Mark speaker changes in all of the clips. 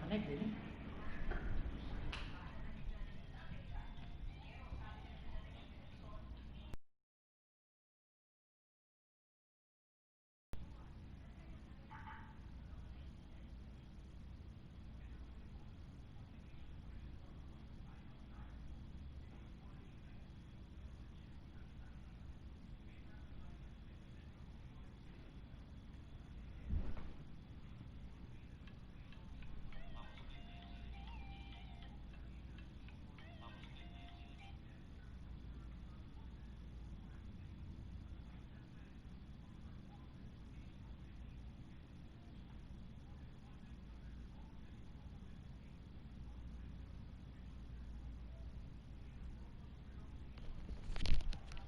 Speaker 1: Connect really?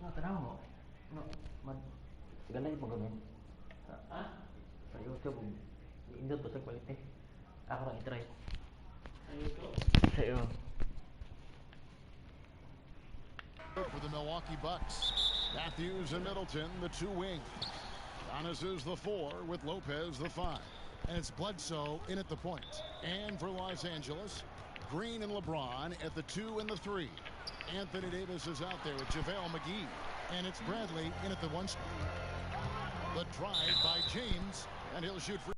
Speaker 1: No, tanaw mo. No, ganay mo ganun. Ah? Sa YouTube, indot to sa quality. Ako lang i-try. Sa YouTube? Sa iyo.
Speaker 2: For the Milwaukee Bucks, Matthews and Middleton, the two wings. Giannis is the 4 with Lopez the 5. And it's Bledsoe in at the point. And for Los Angeles, Green and LeBron at the 2 and the 3. Anthony Davis is out there with JaVale McGee. And it's Bradley in at the 1 spot. The drive by James, and he'll shoot free.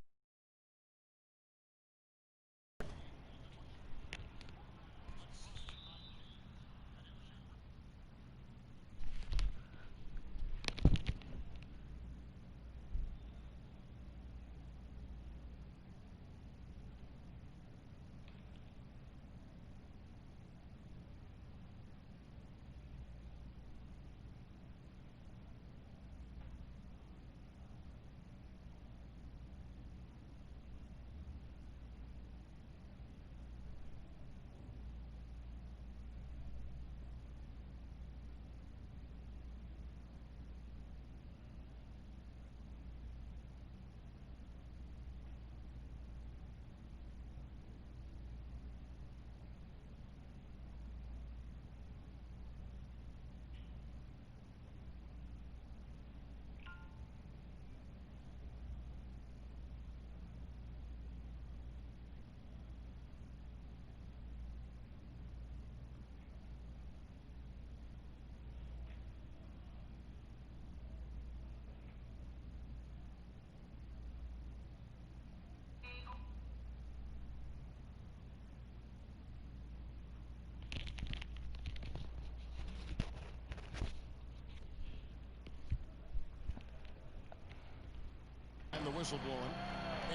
Speaker 2: And the whistle blowing.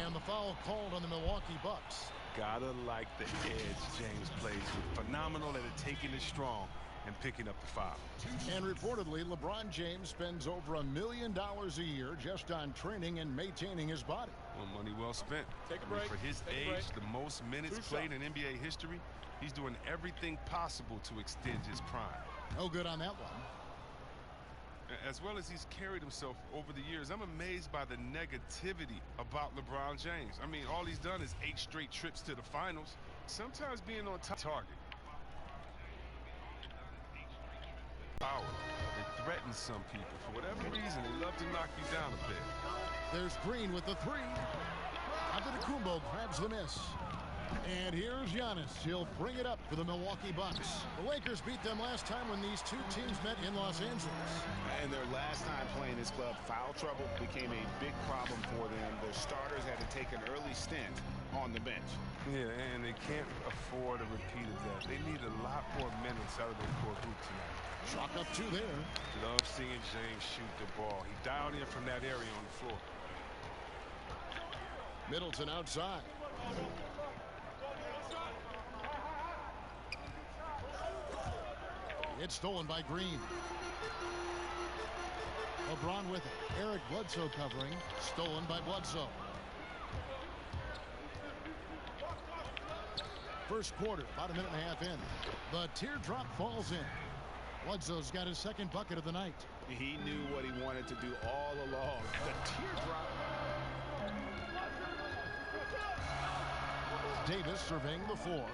Speaker 2: And the foul called on the Milwaukee Bucks.
Speaker 3: Gotta like the edge James plays with. Phenomenal at it, taking it strong and picking up the foul.
Speaker 2: And reportedly, LeBron James spends over $1 million a year just on training and maintaining his body.
Speaker 3: Well, money well spent.
Speaker 4: Take a break.
Speaker 3: For his age, the most minutes played in NBA history, he's doing everything possible to extend his prime.
Speaker 2: No good on that one.
Speaker 3: As well as he's carried himself over the years, I'm amazed by the negativity about LeBron James. I mean, all he's done is 8 straight trips to the finals. Sometimes being on target. Power. It threatens some people. For whatever reason, they love to knock you down a bit.
Speaker 2: There's Green with the 3. Antetokounmpo grabs the miss. And here's Giannis. He'll bring it up for the Milwaukee Bucks. The Lakers beat them last time when these two teams met in Los Angeles.
Speaker 5: And their last time playing this club, foul trouble became a big problem for them. Their starters had to take an early stint on the bench.
Speaker 3: Yeah, and they can't afford a repeat of that. They need a lot more minutes out of their core group tonight.
Speaker 2: Chalk up 2 there.
Speaker 3: Love seeing James shoot the ball. He dialed in from that area on the floor.
Speaker 2: Middleton outside. It's stolen by Green. LeBron with it. Eric Bledsoe covering. Stolen by Bledsoe. First quarter, about a minute and a half in. The teardrop falls in. Bledsoe's got his second bucket of the night.
Speaker 5: He knew what he wanted to do all along. The teardrop.
Speaker 2: Davis surveying the 4.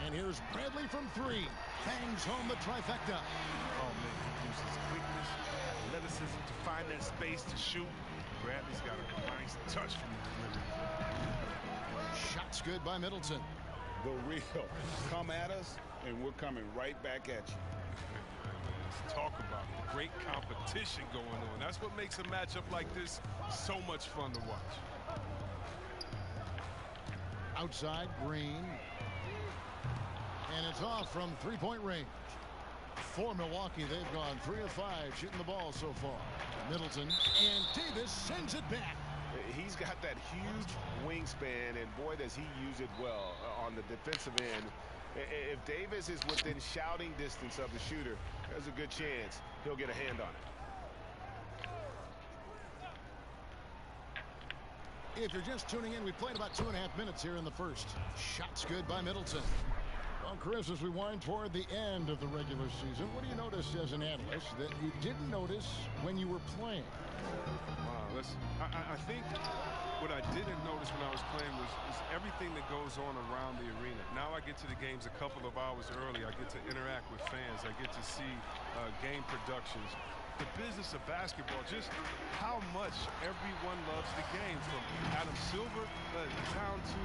Speaker 2: And here's Bradley from 3. Bangs home the trifecta.
Speaker 3: Oh, man, he uses quickness, athleticism to find that space to shoot. Bradley's got a nice touch from the rim.
Speaker 2: Shot's good by Middleton.
Speaker 5: The real come at us, and we're coming right back at you.
Speaker 3: Let's talk about great competition going on. That's what makes a matchup like this so much fun to watch.
Speaker 2: Outside, Green. And it's off from three-point range. For Milwaukee, they've gone 3 of 5 shooting the ball so far. Middleton, and Davis sends it back.
Speaker 5: He's got that huge wingspan, and boy, does he use it well on the defensive end. If Davis is within shouting distance of the shooter, there's a good chance he'll get a hand on it.
Speaker 2: If you're just tuning in, we played about 2.5 minutes here in the first. Shot's good by Middleton. Well, Chris, as we wind toward the end of the regular season, what do you notice as an analyst that you didn't notice when you were playing?
Speaker 3: Wow, I think what I didn't notice when I was playing was everything that goes on around the arena. Now I get to the games a couple of hours early. I get to interact with fans. I get to see game productions. The business of basketball, just how much everyone loves the game, from Adam Silver down to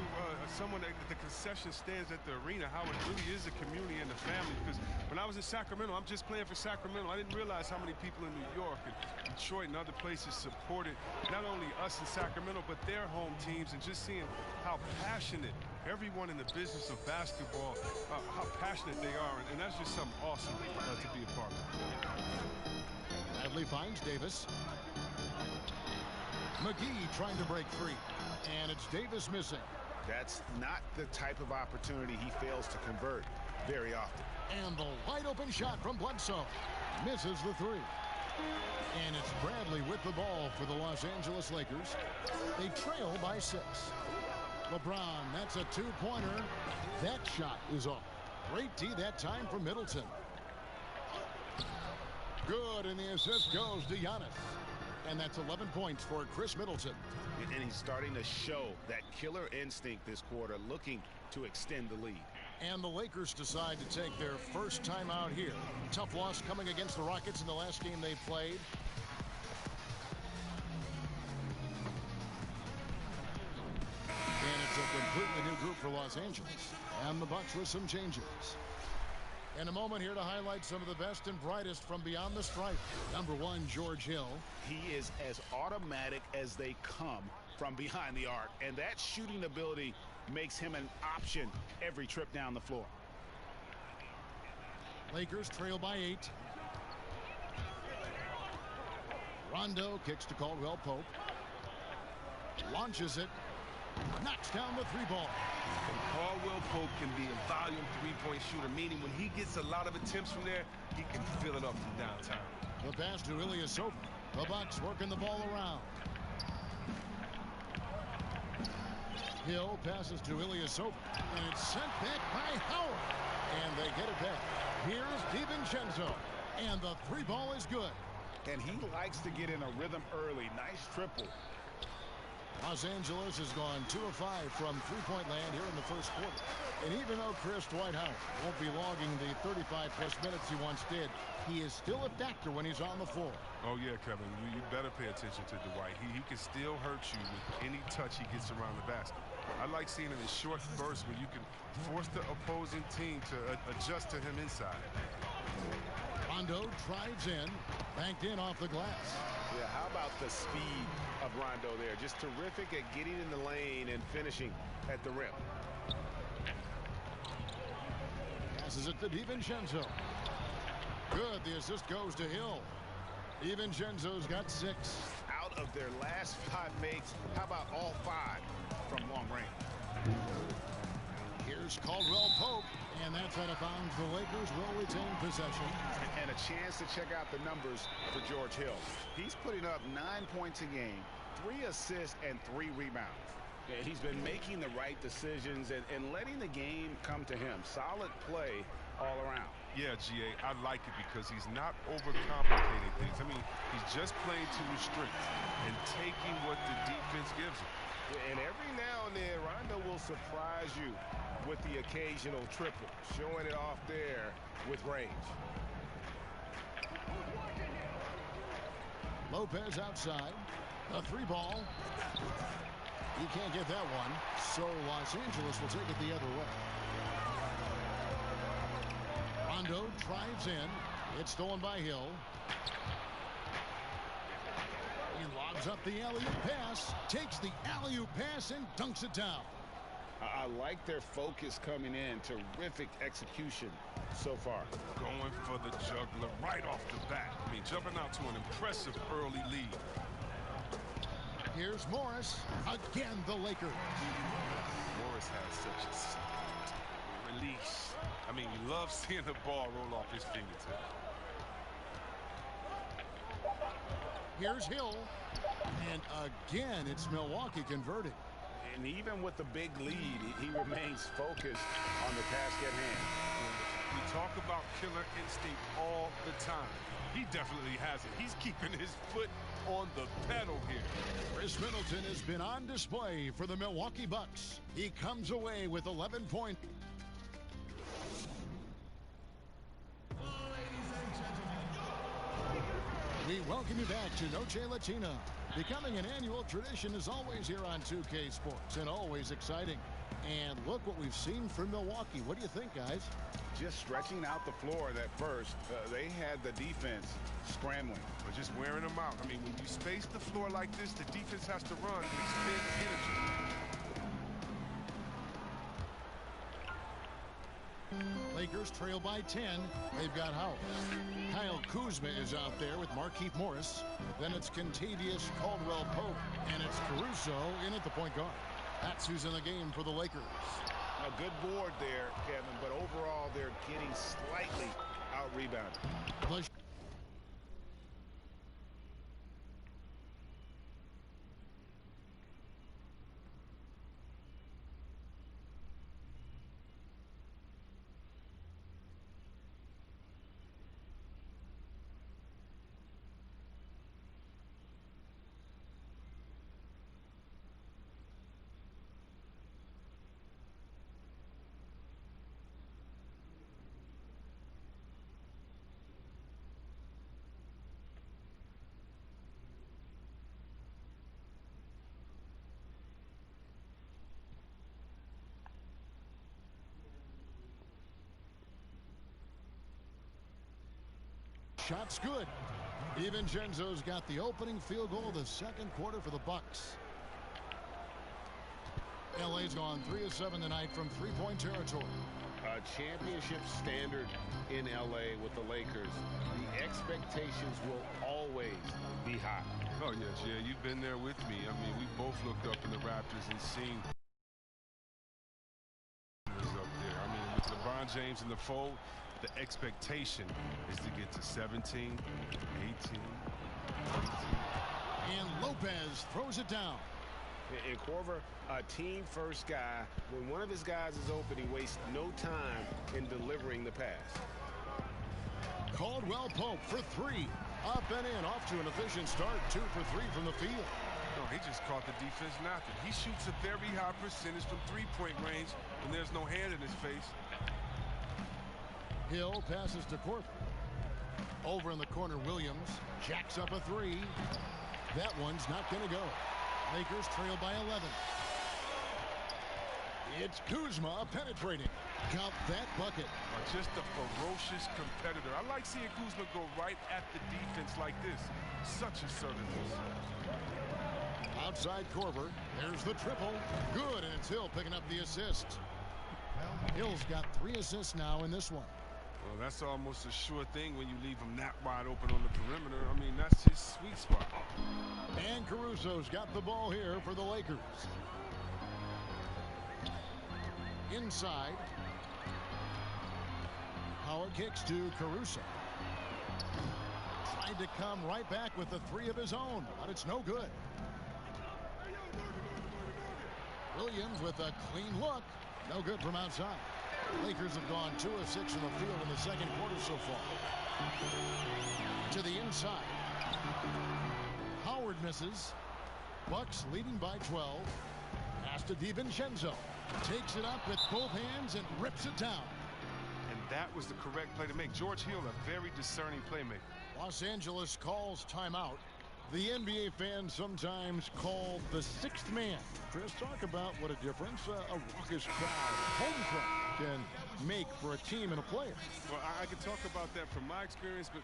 Speaker 3: someone at the concession stands at the arena, how it really is a community and a family. Because when I was in Sacramento, I'm just playing for Sacramento. I didn't realize how many people in New York and Detroit and other places supported not only us in Sacramento, but their home teams, and just seeing how passionate everyone in the business of basketball, how passionate they are. And that's just something awesome to be a part of.
Speaker 2: Bradley finds Davis. McGee trying to break free. And it's Davis missing.
Speaker 5: That's not the type of opportunity he fails to convert very often.
Speaker 2: And the wide open shot from Bledsoe. Misses the three. And it's Bradley with the ball for the Los Angeles Lakers. They trail by 6. LeBron, that's a 2-pointer. That shot is off. Great D that time from Middleton. Good, and the assist goes to Giannis. And that's 11 points for Chris Middleton.
Speaker 5: And he's starting to show that killer instinct this quarter, looking to extend the lead.
Speaker 2: And the Lakers decide to take their first time out here. Tough loss coming against the Rockets in the last game they played. And it's a completely new group for Los Angeles. And the Bucks with some changes. In a moment here to highlight some of the best and brightest from beyond the stripe. Number 1, George Hill.
Speaker 5: He is as automatic as they come from behind the arc, and that shooting ability makes him an option every trip down the floor.
Speaker 2: Lakers trail by 8. Rondo kicks to Caldwell Pope. Launches it. Knocks down the 3-ball.
Speaker 3: And Caldwell Pope can be a volume 3-point shooter, meaning when he gets a lot of attempts from there, he can fill it up from downtown.
Speaker 2: The pass to Ilyasova. The Bucks working the ball around. Hill passes to Ilyasova, and it's sent back by Howard. And they get it back. Here's DiVincenzo, and the 3-ball is good.
Speaker 5: And he likes to get in a rhythm early. Nice triple.
Speaker 2: Los Angeles has gone 2 of 5 from 3-point land here in the first quarter. And even though Chris Dwight Howard won't be logging the 35-plus minutes he once did, he is still a factor when he's on the floor.
Speaker 3: Oh, yeah, Kevin. You better pay attention to Dwight. He can still hurt you with any touch he gets around the basket. I like seeing him in short bursts where you can force the opposing team to adjust to him inside.
Speaker 2: Rondo drives in, banked in off the glass.
Speaker 5: Yeah, how about the speed of Rondo there? Just terrific at getting in the lane and finishing at the rim.
Speaker 2: Passes it to DiVincenzo. Good, the assist goes to Hill. DiVincenzo's got 6.
Speaker 5: Out of their last 5 makes, how about all 5 from long range?
Speaker 2: Here's Caldwell Pope, and that's out of bounds. The Lakers will retain possession.
Speaker 5: And a chance to check out the numbers for George Hill. He's putting up 9 points a game, 3 assists, and 3 rebounds. He's been making the right decisions and letting the game come to him. Solid play all around.
Speaker 3: Yeah, GA, I like it because he's not overcomplicating things. I mean, he's just playing to restrict and taking what the defense gives him.
Speaker 5: And every now and then, Rondo will surprise you with the occasional triple, showing it off there with range.
Speaker 2: Lopez outside. A 3-ball. He can't get that one, so Los Angeles will take it the other way. Rondo drives in. It's stolen by Hill. He lobs up the alley-oop pass, takes the alley-oop pass, and dunks it down.
Speaker 5: I like their focus coming in. Terrific execution so far.
Speaker 3: Going for the juggler right off the bat. I mean, jumping out to an impressive early lead.
Speaker 2: Here's Morris. Again, the Lakers.
Speaker 3: Morris has such a release. I mean, you love seeing the ball roll off his fingertips.
Speaker 2: Here's Hill. And again, it's Milwaukee converting.
Speaker 5: And even with the big lead, he remains focused on the task at hand.
Speaker 3: We talk about killer instinct all the time. He definitely has it. He's keeping his foot on the pedal here.
Speaker 2: Chris Middleton has been on display for the Milwaukee Bucks. He comes away with 11 points. We welcome you back to Noche Latina. Becoming an annual tradition is always here on 2K Sports and always exciting. And look what we've seen from Milwaukee. What do you think, guys?
Speaker 5: Just stretching out the floor at first. They had the defense scrambling.
Speaker 3: But just wearing them out. I mean, when you space the floor like this, the defense has to run and expend energy.
Speaker 2: Lakers trail by 10. They've got Howard. Kyle Kuzma is out there with Markieff Morris. Then it's Kentavious Caldwell-Pope. And it's Caruso in at the point guard. That's who's in the game for the Lakers.
Speaker 5: A good board there, Kevin, but overall they're getting slightly out-rebounded.
Speaker 2: Shot's good. DiVincenzo's got the opening field goal of the second quarter for the Bucks. LA's gone 3 of 7 tonight from three-point territory.
Speaker 5: A championship standard in LA with the Lakers. The expectations will always be high.
Speaker 3: Oh, yes, yeah, you've been there with me. I mean, we both looked up in the Raptors and seen up there. I mean, with LeBron James in the fold, the expectation is to get to 17, 18.
Speaker 2: And Lopez throws it down.
Speaker 5: And Korver, a team-first guy. When one of his guys is open, he wastes no time in delivering the pass.
Speaker 2: Caldwell-Pope for 3. Up and in, off to an efficient start. 2 for 3 from the field.
Speaker 3: No, he just caught the defense napping. He shoots a very high percentage from three-point range when there's no hand in his face.
Speaker 2: Hill passes to Korver. Over in the corner, Williams jacks up a 3. That one's not going to go. Lakers trail by 11. It's Kuzma penetrating. Count that bucket.
Speaker 3: Just a ferocious competitor. I like seeing Kuzma go right at the defense like this. Such assertiveness.
Speaker 2: Outside Korver. There's the triple. Good, and it's Hill picking up the assist. Hill's got 3 assists now in this one.
Speaker 3: Well, that's almost a sure thing when you leave him that wide open on the perimeter. I mean, that's his sweet spot.
Speaker 2: And Caruso's got the ball here for the Lakers. Inside. Howard kicks to Caruso. Tried to come right back with the 3 of his own, but it's no good. Williams with a clean look. No good from outside. Lakers have gone 2 of 6 in the field in the second quarter so far. To the inside. Howard misses. Bucks leading by 12. Pass to DiVincenzo. Takes it up with both hands and rips it down.
Speaker 3: And that was the correct play to make. George Hill, a very discerning playmaker.
Speaker 2: Los Angeles calls timeout. The NBA fans sometimes called the sixth man. Chris, talk about what a difference a raucous crowd, home crowd, can make for a team and a player.
Speaker 3: Well, I could talk about that from my experience, but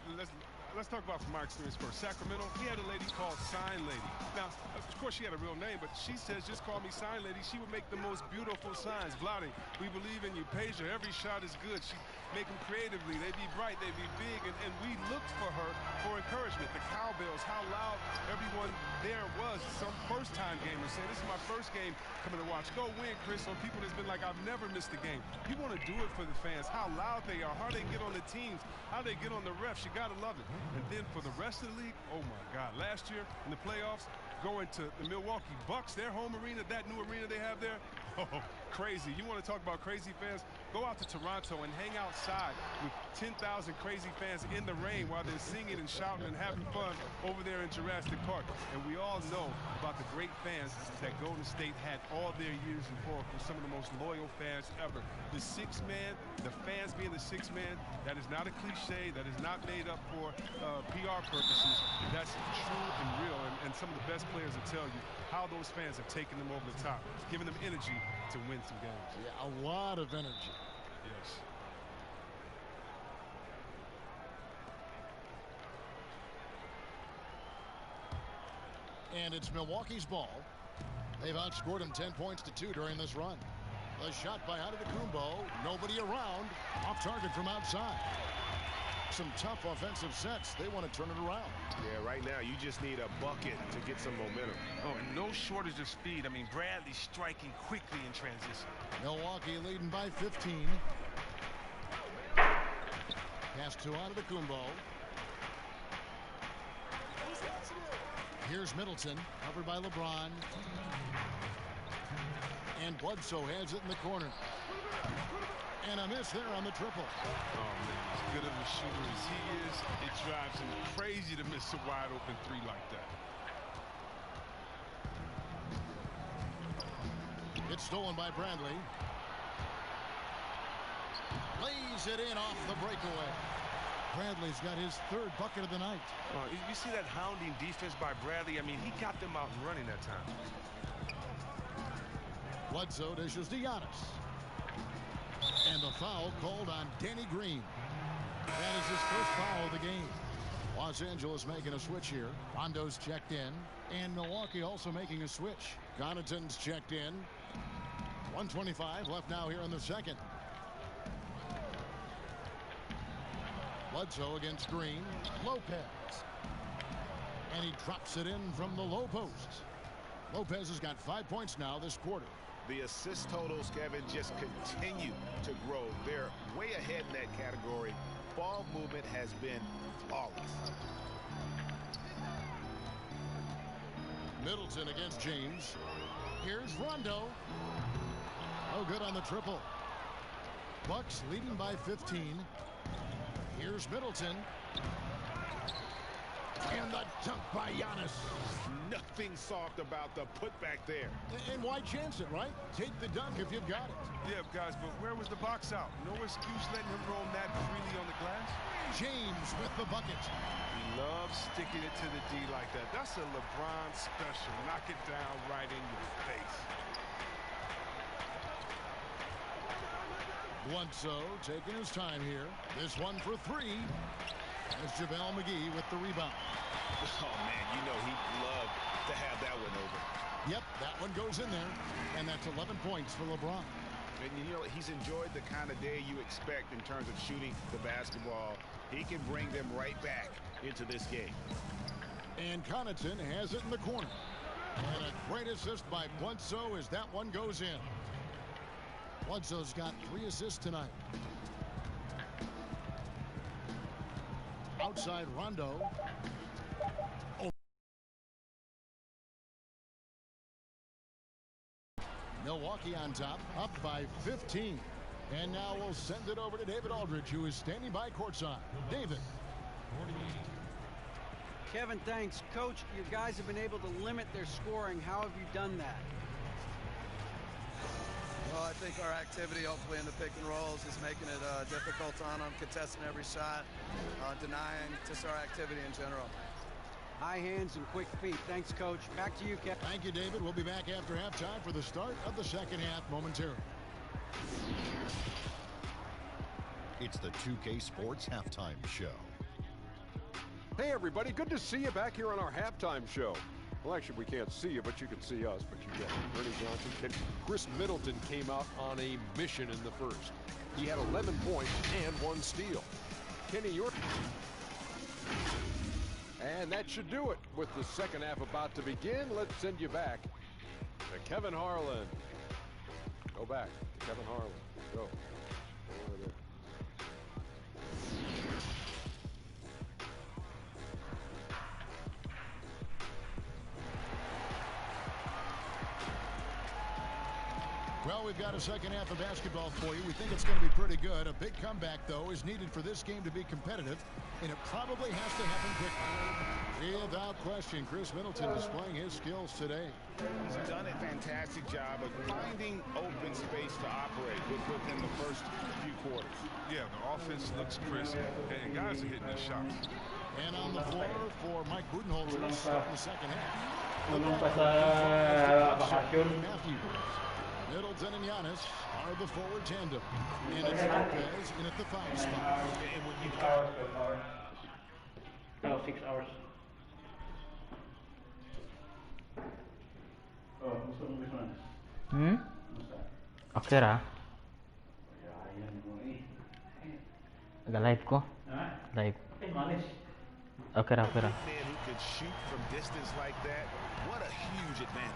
Speaker 3: let's talk about from my experience first. Sacramento, we had a lady called Sign Lady. Now, of course, she had a real name, but she says, just call me Sign Lady. She would make the most beautiful signs. Vlade, we believe in you. Peja, every shot is good. She make them creatively. They'd be bright, they'd be big, and we looked for her for encouragement. The cowbells, how loud everyone there was. Some first-time gamers saying, this is my first game coming to watch. Go win, Chris. Or people that's been like, I've never missed a game. You want to do it for the fans, how loud they are, how they get on the teams, how they get on the refs. You got to love it. And then for the rest of the league, oh, my God. Last year in the playoffs, going to the Milwaukee Bucks, their home arena, that new arena they have there, oh, crazy. You want to talk about crazy fans? Go out to Toronto and hang outside with 10,000 crazy fans in the rain while they're singing and shouting and having fun over there in Jurassic Park. And we all know about the great fans that Golden State had all their years before, for some of the most loyal fans ever. The sixth man, the fans being the sixth man, that is not a cliche. That is not made up for PR purposes. That's true and real. And some of the best players will tell you how those fans have taken them over the top, giving them energy to win some games.
Speaker 2: Yeah, a lot of energy.
Speaker 3: Yes.
Speaker 2: And it's Milwaukee's ball. They've outscored them 10 points to 2 during this run. A shot by Antetokounmpo. Nobody around. Off target from outside. Some tough offensive sets. They want to turn it around.
Speaker 5: Yeah, right now you just need a bucket to get some momentum.
Speaker 3: Oh, and no shortage of speed. I mean, Bradley striking quickly in transition.
Speaker 2: Milwaukee leading by 15. Pass to Antetokounmpo. Here's Middleton, covered by LeBron. And Bledsoe has it in the corner. And a miss there on the triple.
Speaker 3: Oh, man, as good of a shooter as he is, it drives him crazy to miss a wide open three like that.
Speaker 2: It's stolen by Bradley. Lays it in off the breakaway. Bradley's got his third bucket of the night.
Speaker 3: You see that hounding defense by Bradley? I mean, he got them out and running that time.
Speaker 2: Bledsoe dishes to Giannis. And the foul called on Danny Green. That is his first foul of the game. Los Angeles making a switch here. Rondo's checked in. And Milwaukee also making a switch. Connaughton's checked in. 1:25 left now here in the second. Bledsoe against Green. Lopez. And he drops it in from the low post. Lopez has got 5 points now this quarter.
Speaker 5: The assist totals, Kevin, just continue to grow. They're way ahead in that category. Ball movement has been flawless.
Speaker 2: Middleton against James. Here's Rondo. Oh, good on the triple. Bucks leading by 15. Here's Middleton. And the dunk by Giannis.
Speaker 5: Nothing soft about the putback there.
Speaker 2: And why chance it, right? Take the dunk if you've got it.
Speaker 3: Yeah, guys, but where was the box out? No excuse letting him roam that freely on the glass.
Speaker 2: James with the bucket.
Speaker 3: He loves sticking it to the D like that. That's a LeBron special. Knock it down right in your face.
Speaker 2: Bledsoe taking his time here. This one for three. There's JaVale McGee with the rebound.
Speaker 5: Oh, man, you know he'd love to have that one over.
Speaker 2: Yep, that one goes in there. And that's 11 points for LeBron.
Speaker 5: And, you know, he's enjoyed the kind of day you expect in terms of shooting the basketball. He can bring them right back into this game.
Speaker 2: And Connaughton has it in the corner. And a great assist by Bledsoe as that one goes in. Bledsoe's got 3 assists tonight. Outside Rondo. Oh. Milwaukee on top, up by 15. And now we'll send it over to David Aldridge, who is standing by courtside. David.
Speaker 4: Kevin, thanks. Coach, your guys have been able to limit their scoring. How have you done that?
Speaker 6: Well, I think our activity, hopefully in the pick and rolls, is making it difficult on them, contesting every shot, denying just our activity in general.
Speaker 4: High hands and quick feet. Thanks, Coach. Back to you, Kevin.
Speaker 2: Thank you, David. We'll be back after halftime for the start of the second half momentarily.
Speaker 7: It's the 2K Sports Halftime Show.
Speaker 8: Hey, everybody. Good to see you back here on our halftime show. Well, actually, we can't see you, but you can see us. But you get Ernie Johnson. Chris Middleton came out on a mission in the first. He had 11 points and 1 steal. Kenny York. And that should do it. With the second half about to begin, let's send you back to Kevin Harlan. Go back. Kevin Harlan. Go. Over there.
Speaker 2: Well, we've got a second half of basketball for you. We think it's going to be pretty good. A big comeback, though, is needed for this game to be competitive, and it probably has to happen quickly. Without question, Chris Middleton displaying his skills today.
Speaker 5: He's done a fantastic job of finding open space to operate within the first few quarters.
Speaker 3: Yeah, the offense looks crisp, and guys are hitting their shots.
Speaker 2: And on the floor for Mike Budenholzer in the second half. Matthews. Middleton and Giannis are the forward tandem. And it's Lopez in at the foul spot.
Speaker 1: And when you've got 6 hours. Okay ra. Agak live ko. Live. Okay ra.
Speaker 5: Man who can shoot from distance like that, what a huge advantage.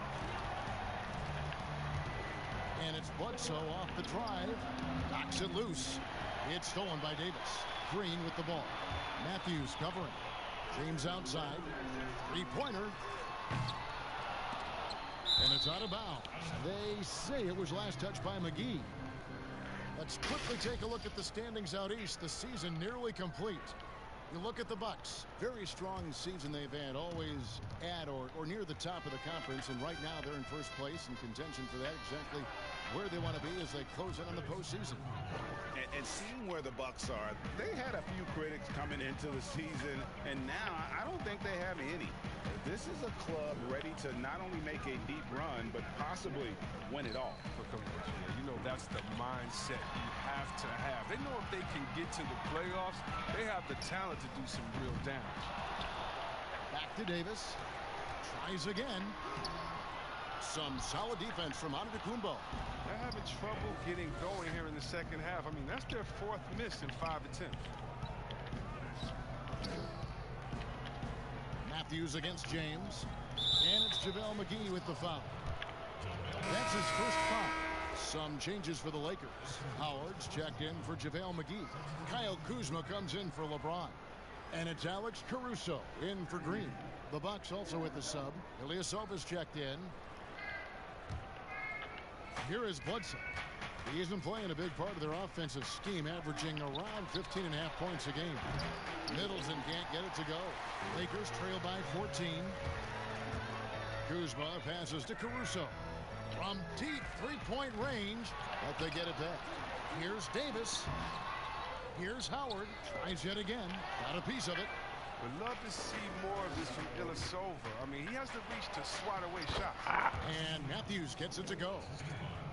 Speaker 2: And it's Bledsoe off the drive. Knocks it loose. It's stolen by Davis. Green with the ball. Matthews covering. James outside. Three-pointer. And it's out of bounds. They say it was last touched by McGee. Let's quickly take a look at the standings out east. The season nearly complete. You look at the Bucks. Very strong season they've had. Always at or near the top of the conference. And right now they're in first place in contention for that. Exactly where they want to be as they close in on the postseason.
Speaker 5: And seeing where the Bucks are, they had a few critics coming into the season, and now I don't think they have any. This is a club ready to not only make a deep run, but possibly win it all.
Speaker 3: You know, that's the mindset you have to have. They know if they can get to the playoffs, they have the talent to do some real damage.
Speaker 2: Back to Davis. Tries again. Some solid defense from Antetokounmpo.
Speaker 3: They're having trouble getting going here in the second half. I mean, that's their 4th miss in 5 attempts.
Speaker 2: Matthews against James. And it's JaVale McGee with the foul. That's his first foul. Some changes for the Lakers. Howard's checked in for JaVale McGee. Kyle Kuzma comes in for LeBron. And it's Alex Caruso in for Green. The Bucks also with the sub. Ilyasova's checked in. Here is Bledsoe. He's been playing a big part of their offensive scheme, averaging around 15.5 points a game. Middleton can't get it to go. Lakers trail by 14. Kuzma passes to Caruso. From deep three-point range, but they get it back. Here's Davis. Here's Howard. Tries yet again. Got a piece of it.
Speaker 3: Would love to see more of this from Ilyasova. I mean, he has the reach to swat away shots.
Speaker 2: And Matthews gets it to go.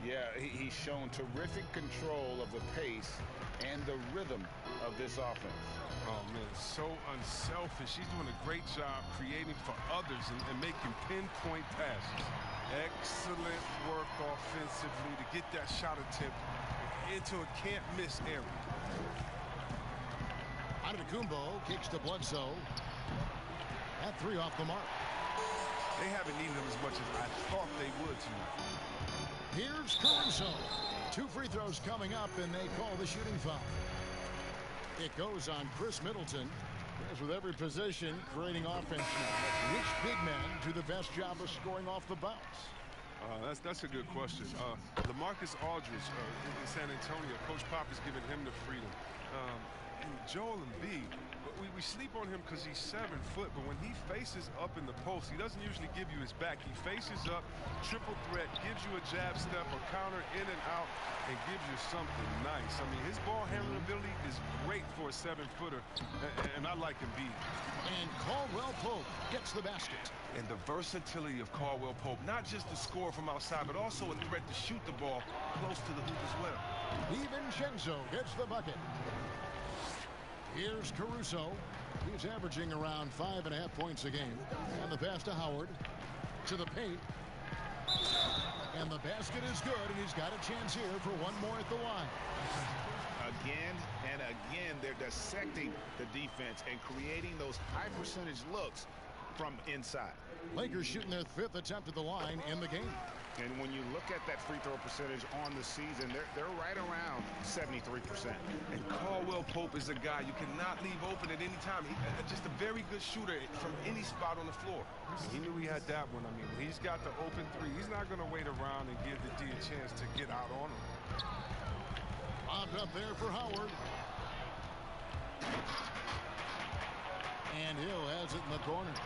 Speaker 5: Yeah, he's shown terrific control of the pace and the rhythm of this offense.
Speaker 3: Oh, man, so unselfish. He's doing a great job creating for others and making pinpoint passes. Excellent work offensively to get that shot attempt into a can't-miss area.
Speaker 2: Antetokounmpo kicks to Bledsoe. That 3 off the mark.
Speaker 3: They haven't needed him as much as I thought they would tonight.
Speaker 2: Here's Caruso. 2 free throws coming up, and they call the shooting foul. It goes on Chris Middleton. As with every position, creating offense now. Which big man do the best job of scoring off the bounce?
Speaker 3: That's a good question. LaMarcus Aldridge in San Antonio. Coach Pop has given him the freedom. And Joel Embiid, we sleep on him because he's 7 foot, but when he faces up in the post, he doesn't usually give you his back. He faces up, triple threat, gives you a jab step, a counter in and out, and gives you something nice. I mean, his ball handling ability is great for a 7-footer, and I like him beat.
Speaker 2: And Caldwell Pope gets the basket.
Speaker 3: And the versatility of Caldwell Pope, not just to score from outside, but also a threat to shoot the ball close to the hoop as well.
Speaker 2: DiVincenzo gets the bucket. Here's Caruso. He's averaging around 5.5 points a game. And the pass to Howard. To the paint. And the basket is good, and he's got a chance here for one more at the line.
Speaker 5: Again and again, they're dissecting the defense and creating those high percentage looks from inside.
Speaker 2: Lakers shooting their 5th attempt at the line in the game.
Speaker 5: And when you look at that free throw percentage on the season, they're right around 73%.
Speaker 3: And Caldwell Pope is a guy you cannot leave open at any time. He's just a very good shooter from any spot on the floor. He knew he had that one. I mean, when he's got the open three, he's not going to wait around and give the D a chance to get out on him.
Speaker 2: Lobbed up there for Howard. And Hill has it in the corner.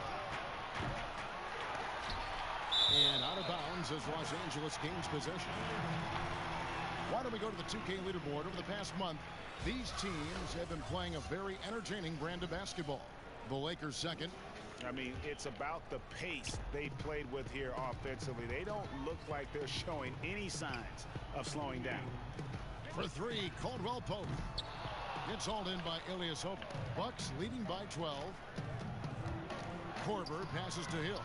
Speaker 2: And out of bounds as Los Angeles gains possession. Why don't we go to the 2K leaderboard? Over the past month, these teams have been playing a very entertaining brand of basketball. The Lakers second.
Speaker 5: I mean, it's about the pace they played with here offensively. They don't look like they're showing any signs of slowing down.
Speaker 2: For 3, Caldwell Pope. It's hauled in by Ilyasova. Bucks leading by 12. Korver passes to Hill.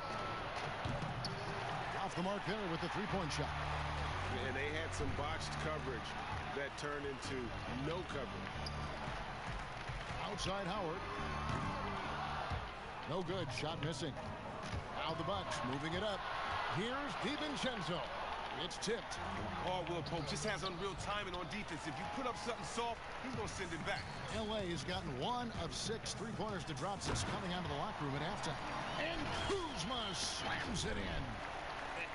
Speaker 2: Off the mark there with the three-point shot.
Speaker 5: And they had some botched coverage that turned into no coverage.
Speaker 2: Outside Howard. No good. Shot missing. Now the Bucks moving it up. Here's DiVincenzo. It's tipped.
Speaker 3: Caldwell Pope just has unreal timing on defense. If you put up something soft, he's going to send it back.
Speaker 2: LA has gotten 1 of 6 three-pointers to drop since coming out of the locker room at halftime. And Kuzma slams it in.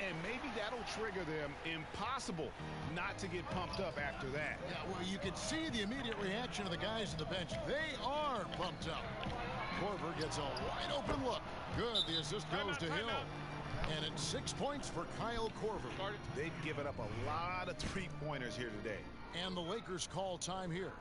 Speaker 5: And maybe that'll trigger them. Impossible not to get pumped up after that.
Speaker 2: Yeah, well, you can see the immediate reaction of the guys on the bench. They are pumped up. Korver gets a wide open look. Good. The assist goes to Hill. And it's 6 points for Kyle Korver.
Speaker 5: They've given up a lot of three-pointers here today.
Speaker 2: And the Lakers call time here.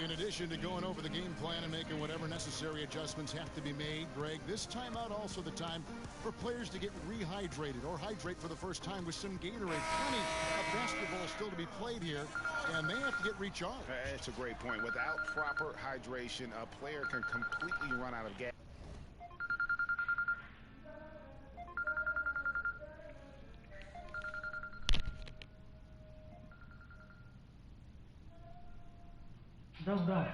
Speaker 2: In addition to going over the game plan and making whatever necessary adjustments have to be made, Greg, this timeout also the time for players to get rehydrated or hydrate for the first time with some Gatorade. Plenty of basketball still to be played here, and they have to get recharged.
Speaker 5: That's a great point. Without proper hydration, a player can completely run out of gas.
Speaker 1: Daw.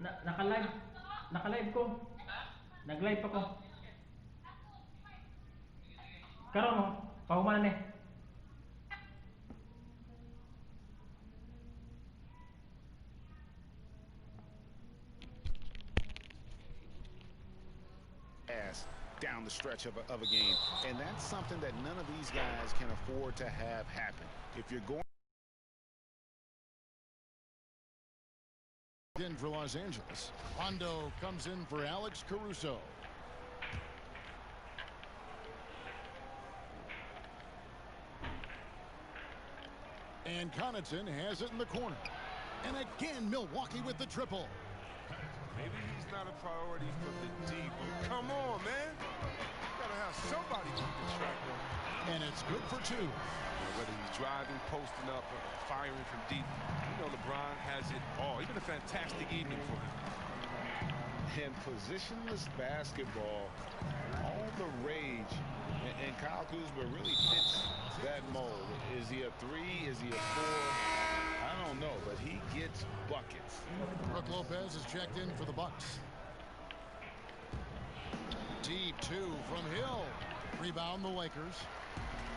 Speaker 1: Naka-live ko. Nag-live ako. Karon mo, pahuman eh.
Speaker 5: Down the stretch of a game, and that's something that none of these guys can afford to have happen. If you're going
Speaker 2: in for Los Angeles, Rondo comes in for Alex Caruso. And Connaughton has it in the corner. And again, Milwaukee with the triple.
Speaker 3: Maybe he's not a priority for the D, but come on, man. You gotta have somebody keeping track of him.
Speaker 2: And it's good for 2.
Speaker 3: Whether he's driving, posting up, or firing from deep, you know LeBron has it all. It's been a fantastic evening for him.
Speaker 5: And positionless basketball, all the rage, and Kyle Kuzma really fits that mold. Is he a 3? Is he a 4? I don't know, but he gets buckets.
Speaker 2: Brook Lopez is checked in for the Bucks. Deep 2 from Hill. Rebound the Lakers.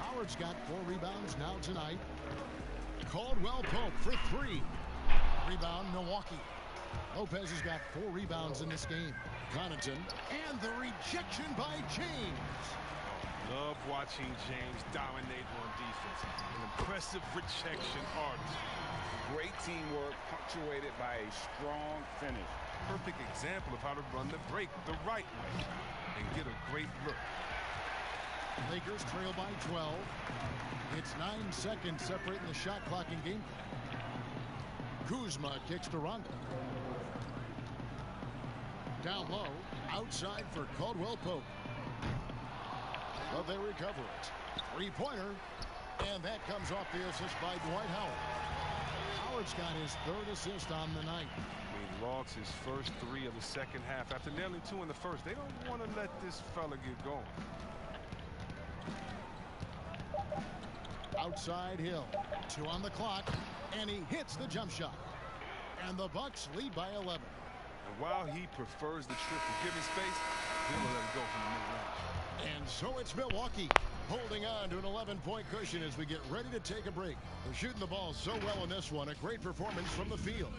Speaker 2: Howard's got 4 rebounds now tonight. Caldwell Pope for 3. Rebound Milwaukee. Lopez has got 4 rebounds in this game. Connaughton and the rejection by James.
Speaker 3: Love watching James dominate on defense. An impressive rejection artist.
Speaker 5: Great teamwork punctuated by a strong finish.
Speaker 3: Perfect example of how to run the break the right way and get a great look.
Speaker 2: Lakers trail by 12. It's 9 seconds separating the shot clock and game clock. Kuzma kicks to Rondo. Down low, outside for Caldwell Pope. Well, they recover it. Three-pointer, and that comes off the assist by Dwight Howard. Howard's got his 3rd assist on the night.
Speaker 3: He logs his first 3 of the second half after nailing 2 in the first. They don't want to let this fella get going.
Speaker 2: Outside Hill, 2 on the clock, and he hits the jump shot. And the Bucks lead by 11.
Speaker 3: And while he prefers the trip to give him space, he'll let it go from the mid-range.
Speaker 2: And so it's Milwaukee holding on to an 11-point cushion as we get ready to take a break. They're shooting the ball so well in this one. A great performance from the field.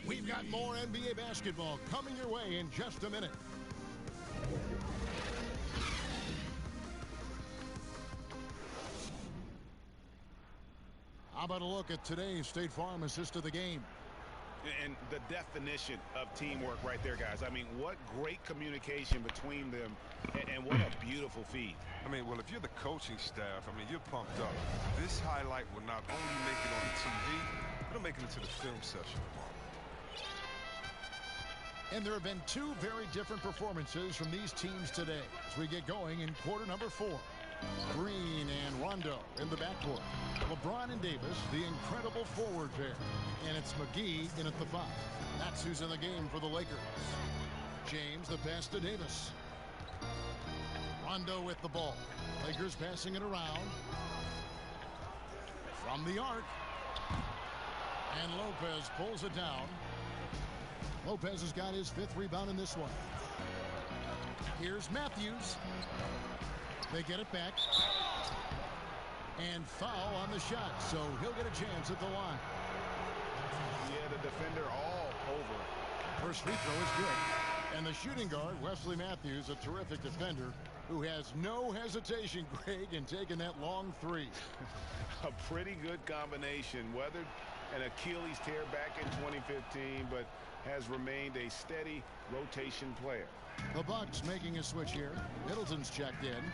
Speaker 2: We've got more NBA basketball coming your way in just a minute. How about a look at today's State Farm assist of the game?
Speaker 5: And the definition of teamwork right there, guys. I mean, what great communication between them, and what a beautiful feed.
Speaker 3: I mean, well, if you're the coaching staff, I mean, you're pumped up. This highlight will not only make it on the TV, it'll make it into the film session.
Speaker 2: And there have been 2 very different performances from these teams today as we get going in quarter number 4. Green and Rondo in the backcourt. LeBron and Davis, the incredible forward pair. And it's McGee in at the 5. That's who's in the game for the Lakers. James, the pass to Davis. Rondo with the ball. Lakers passing it around. From the arc. And Lopez pulls it down. Lopez has got his 5th rebound in this one. Here's Matthews. They get it back. And foul on the shot, so he'll get a chance at the line.
Speaker 5: Yeah, the defender all over it.
Speaker 2: First free throw is good. And the shooting guard, Wesley Matthews, a terrific defender who has no hesitation, Greg, in taking that long 3.
Speaker 5: A pretty good combination. Weathered an Achilles tear back in 2015, but has remained a steady rotation player.
Speaker 2: The Bucks making a switch here. Middleton's checked in.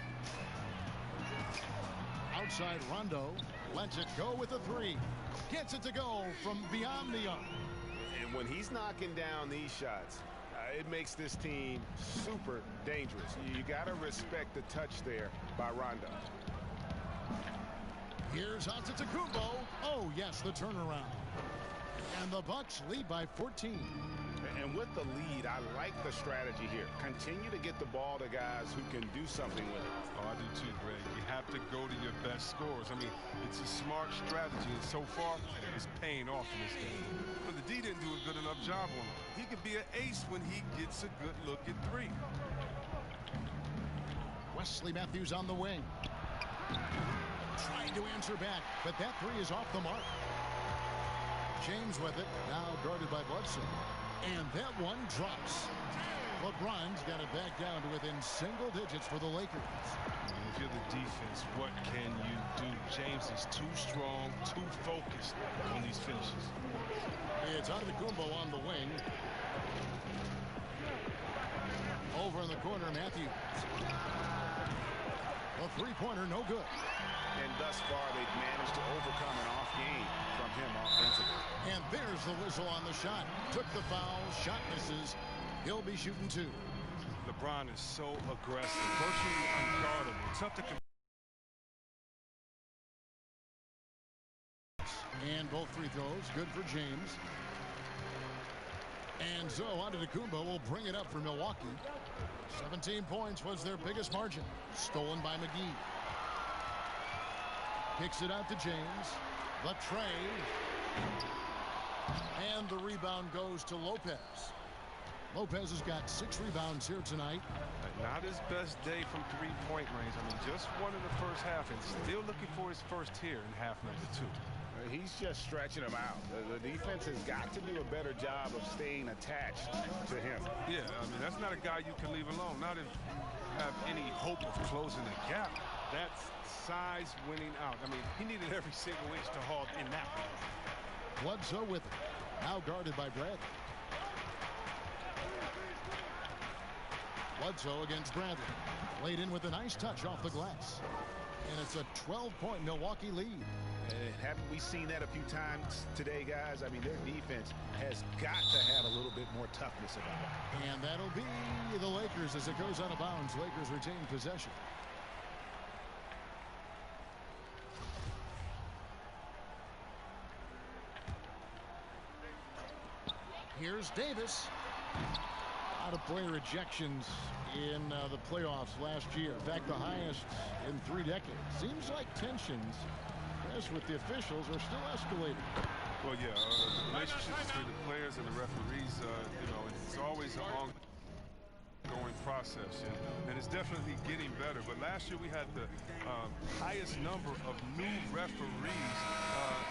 Speaker 2: Outside Rondo lets it go with a 3. Gets it to go from beyond the arc.
Speaker 5: And when he's knocking down these shots, it makes this team super dangerous. You got to respect the touch there by Rondo.
Speaker 2: Here's Antetokounmpo. Oh, yes, the turnaround. And the Bucks lead by 14.
Speaker 5: And with the lead, I like the strategy here. Continue to get the ball to guys who can do something with it.
Speaker 3: Oh, I do too, Greg. You have to go to your best scorers. I mean, it's a smart strategy, and so far, it's paying off in this game. But the D didn't do a good enough job on him. He could be an ace when he gets a good look at 3.
Speaker 2: Wesley Matthews on the wing. Trying to answer back, but that 3 is off the mark. James with it, now guarded by Bledsoe. And that one drops. LeBron's got it back down to within single digits for the Lakers.
Speaker 3: If you're the defense, what can you do? James is too strong, too focused on these finishes.
Speaker 2: It's Antetokounmpo on the wing. Over in the corner, Matthews. The 3-pointer, no good.
Speaker 5: And thus far, they've managed to overcome an off game from him offensively.
Speaker 2: And there's the whistle on the shot. Took the foul, shot misses. He'll be shooting 2.
Speaker 3: LeBron is so aggressive, virtually unguardable. Tough to
Speaker 2: and both free throws, good for James. And so Antetokounmpo will bring it up for Milwaukee. 17 points was their biggest margin. Stolen by McGee. Kicks it out to James. The tray. And the rebound goes to Lopez. Lopez has got 6 rebounds here tonight.
Speaker 3: Not his best day from 3-point range. I mean, just one in the first half and still looking for his first here in half number 2.
Speaker 5: He's just stretching him out. The defense has got to do a better job of staying attached to him.
Speaker 3: Yeah, I mean, that's not a guy you can leave alone. Not if you have any hope of closing the gap. That's size winning out. I mean, he needed every single inch to haul in that one.
Speaker 2: Bledsoe with it. Now guarded by Bradley. Bledsoe against Bradley. Laid in with a nice touch off the glass. And it's a 12-point Milwaukee lead.
Speaker 5: Haven't we seen that a few times today, guys? I mean, their defense has got to have a little bit more toughness about it.
Speaker 2: And that'll be the Lakers as it goes out of bounds. Lakers retain possession. Here's Davis. Out of player ejections in the playoffs last year. In fact, the highest in 3 decades. Seems like tensions, as with the officials, are still escalating.
Speaker 3: Well, yeah, the relationship between the players and the referees, you know, it's always an ongoing process, and it's definitely getting better. But last year we had the highest number of new referees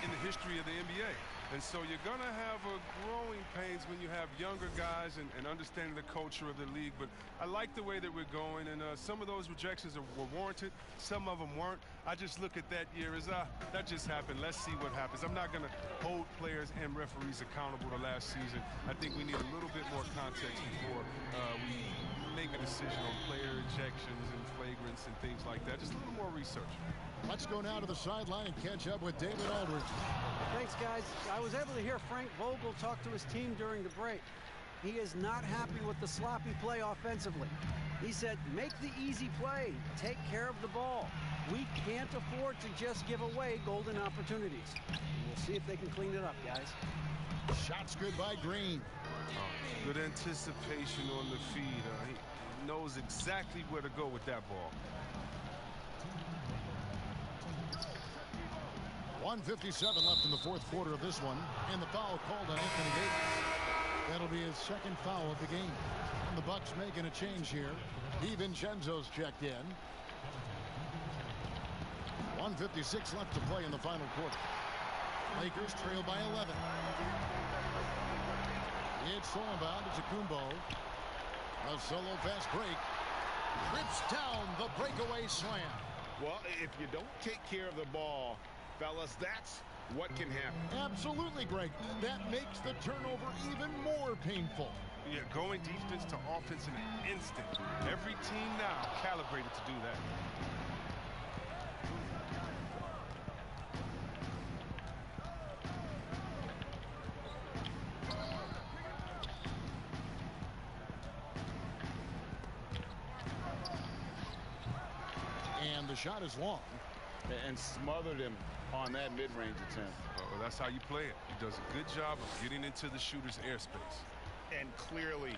Speaker 3: in the history of the NBA. And so you're going to have a growing pains when you have younger guys and understanding the culture of the league. But I like the way that we're going, and some of those rejections were warranted. Some of them weren't. I just look at that year as, that just happened. Let's see what happens. I'm not going to hold players and referees accountable to last season. I think we need a little bit more context before we make a decision on player ejections and flagrants and things like that. Just a little more research.
Speaker 2: Let's go now to the sideline and catch up with David Aldridge.
Speaker 4: Thanks, guys. I was able to hear Frank Vogel talk to his team during the break. He is not happy with the sloppy play offensively. He said, make the easy play. Take care of the ball. We can't afford to just give away golden opportunities. We'll see if they can clean it up, guys.
Speaker 2: Shots good by Green.
Speaker 3: Good anticipation on the feed. He knows exactly where to go with that ball.
Speaker 2: 1:57 left in the fourth quarter of this one, and the foul called on Anthony Davis. That'll be his second foul of the game. And the Bucks making a change here. DiVincenzo's checked in. 1:56 left to play in the final quarter. Lakers trail by 11. It's Solomon to Kumbo. A solo fast break. Rips down the breakaway slam.
Speaker 5: Well, if you don't take care of the ball, fellas, that's what can happen.
Speaker 2: Absolutely, Greg. That makes the turnover even more painful.
Speaker 3: Yeah, going defense to offense in an instant. Every team now calibrated to do that.
Speaker 2: And the shot is long.
Speaker 5: And smothered him on that mid-range attempt.
Speaker 3: Well, that's how you play it. He does a good job of getting into the shooter's airspace.
Speaker 5: And clearly,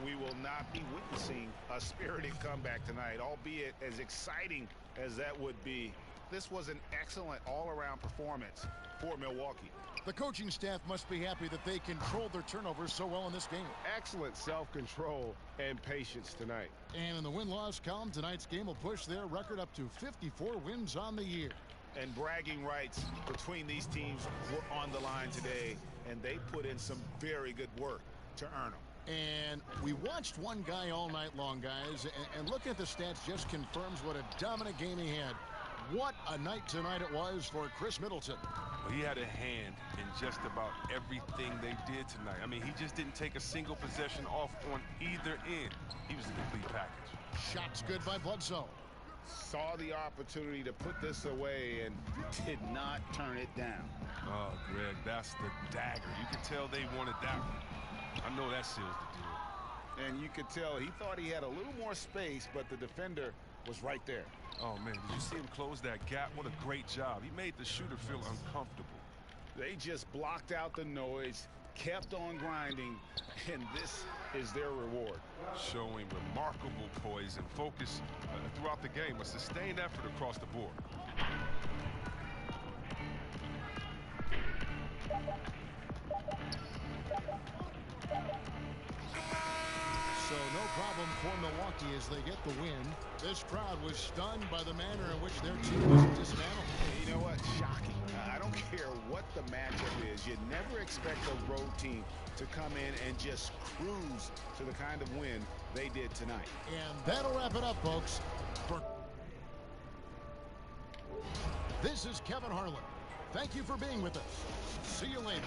Speaker 5: we will not be witnessing a spirited comeback tonight, albeit as exciting as that would be. This was an excellent all-around performance for Milwaukee.
Speaker 2: The coaching staff must be happy that they controlled their turnovers so well in this game.
Speaker 8: Excellent self-control and patience tonight.
Speaker 2: And in the win-loss column, tonight's game will push their record up to 54 wins on the year.
Speaker 5: And bragging rights between these teams were on the line today, and they put in some very good work to earn them.
Speaker 2: And we watched one guy all night long, guys, and looking at the stats just confirms what a dominant game he had. What a night tonight it was for Chris Middleton.
Speaker 3: Well, he had a hand in just about everything they did tonight. I mean, he just didn't take a single possession off on either end. He was a complete package.
Speaker 2: Shots good by Bledsoe.
Speaker 5: Saw the opportunity to put this away and did not turn it down.
Speaker 3: Oh, Greg, that's the dagger. You can tell they wanted that one. I know that seals the deal.
Speaker 5: And you could tell he thought he had a little more space, but the defender was right there.
Speaker 3: Oh, man, did you see him close that gap? What a great job. He made the shooter feel uncomfortable.
Speaker 5: They just blocked out the noise, kept on grinding, and this is their reward.
Speaker 3: Showing remarkable poise and focus throughout the game, a sustained effort across the board.
Speaker 2: So no problem for Milwaukee as they get the win. This crowd was stunned by the manner in which their team was dismantled.
Speaker 5: You know what? Shocking. I don't care what the matchup is. You never expect a road team to come in and just cruise to the kind of win they did tonight.
Speaker 2: And that'll wrap it up, folks. For This is Kevin Harlan. Thank you for being with us. See you later.